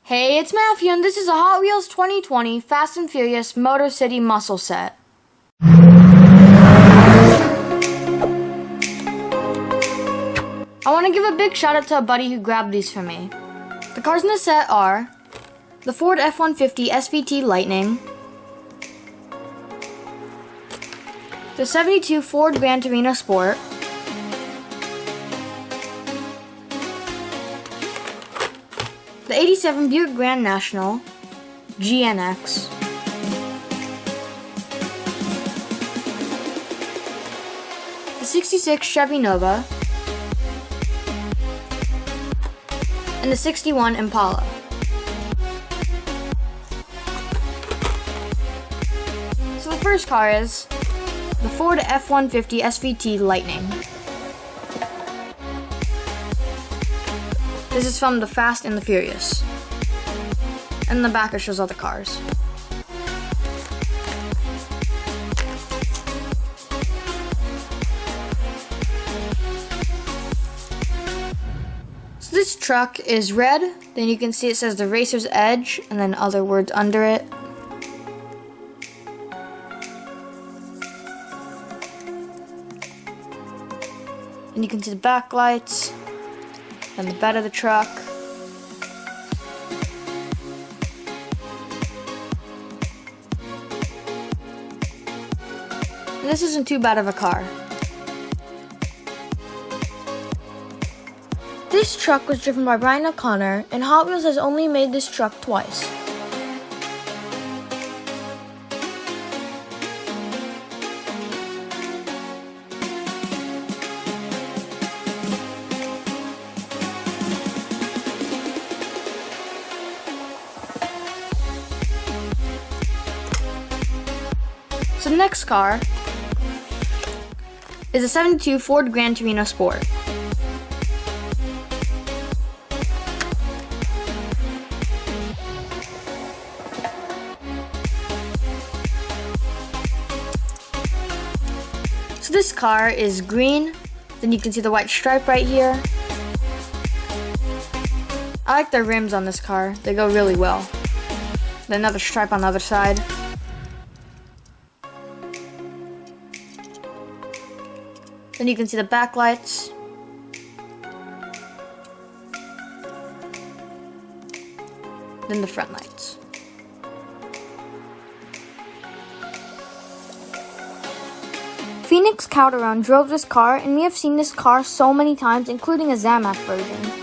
Hey, it's Matthew, and this is a Hot Wheels 2020 Fast and Furious Motor City Muscle Set. I want to give a big shout out to a buddy who grabbed these for me. The cars in the set are the Ford F-150 SVT Lightning, the 72 Ford Gran Torino Sport, the 87 Buick Grand National GNX, the 66 Chevy Nova, and the 61 Impala. So the first car is the Ford F-150 SVT Lightning. This is from the Fast and the Furious. And in the back it shows all the cars. So this truck is red, then you can see it says the Racer's Edge and then other words under it. And you can see the back lights and the bed of the truck. And this isn't too bad of a car. This truck was driven by Brian O'Connor, and Hot Wheels has only made this truck twice. So the next car is a 72 Ford Gran Torino Sport. So this car is green, then you can see the white stripe right here. I like the rims on this car, they go really well. Then another stripe on the other side. Then you can see the back lights. Then the front lights. Phoenix Calderon drove this car, and we have seen this car so many times, including a Zamac version.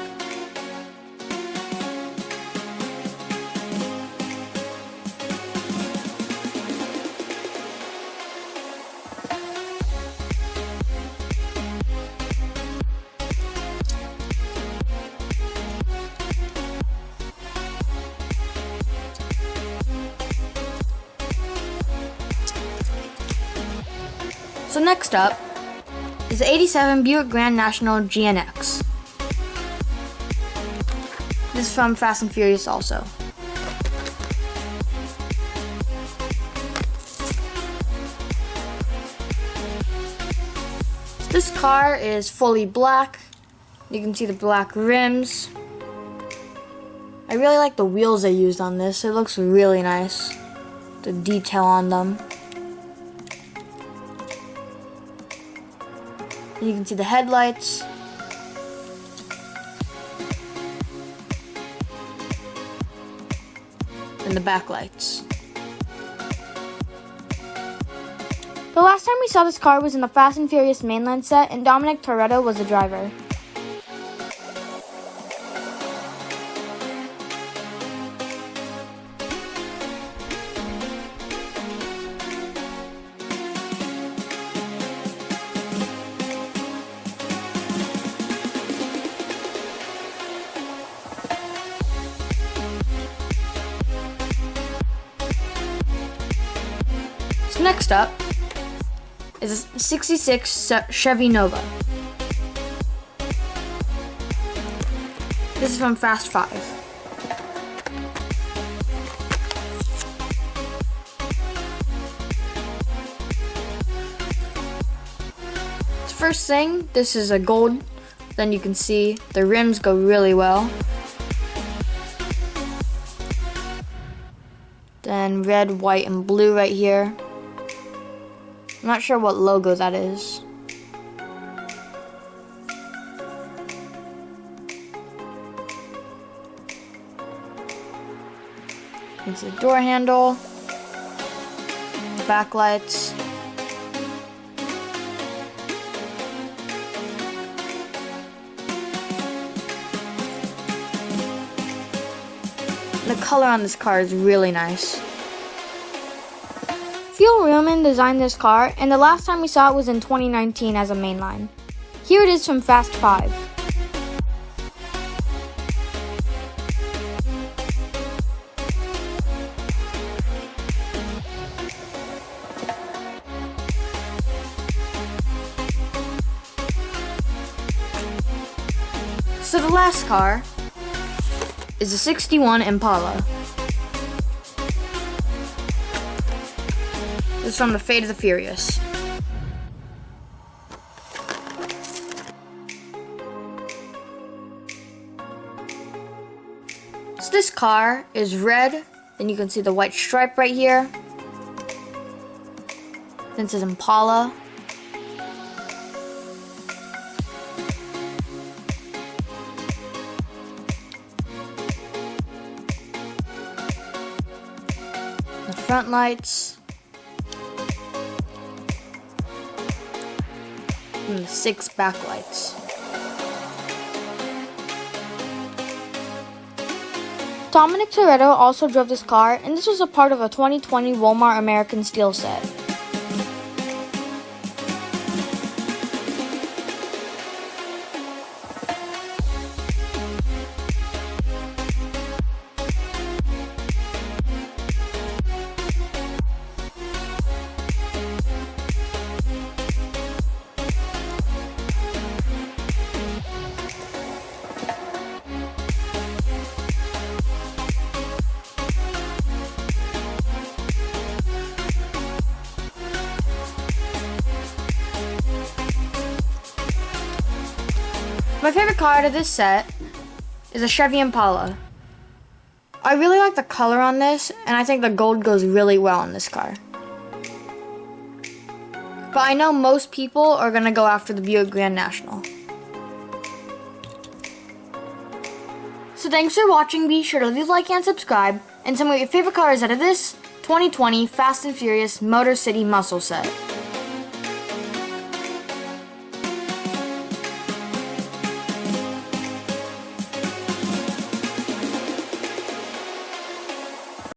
So next up is the 87 Buick Grand National GNX. This is from Fast and Furious also. So this car is fully black. You can see the black rims. I really like the wheels they used on this. It looks really nice. The detail on them. You can see the headlights. And the backlights. The last time we saw this car was in the Fast and Furious mainline set, and Dominic Toretto was the driver. Next up is a 66 Chevy Nova. This is from Fast 5. First thing, this is a gold. Then you can see the rims go really well. Then red, white, and blue right here. I'm not sure what logo that is. It's the door handle, backlights, the color on this car is really nice. Phil Reelman designed this car, and the last time we saw it was in 2019 as a mainline. Here it is from Fast 5. So the last car is the 61 Impala. This is from the Fate of the Furious. So this car is red, then you can see the white stripe right here. Then it says Impala. The front lights. And the 6 backlights. Dominic Toretto also drove this car, and this was a part of a 2020 Walmart American Steel set. My favorite car out of this set is a Chevy Impala. I really like the color on this, and I think the gold goes really well on this car. But I know most people are going to go after the Buick Grand National. So thanks for watching. Be sure to leave a like and subscribe, and tell me what your favorite car is out of this 2020 Fast and Furious Motor City Muscle set.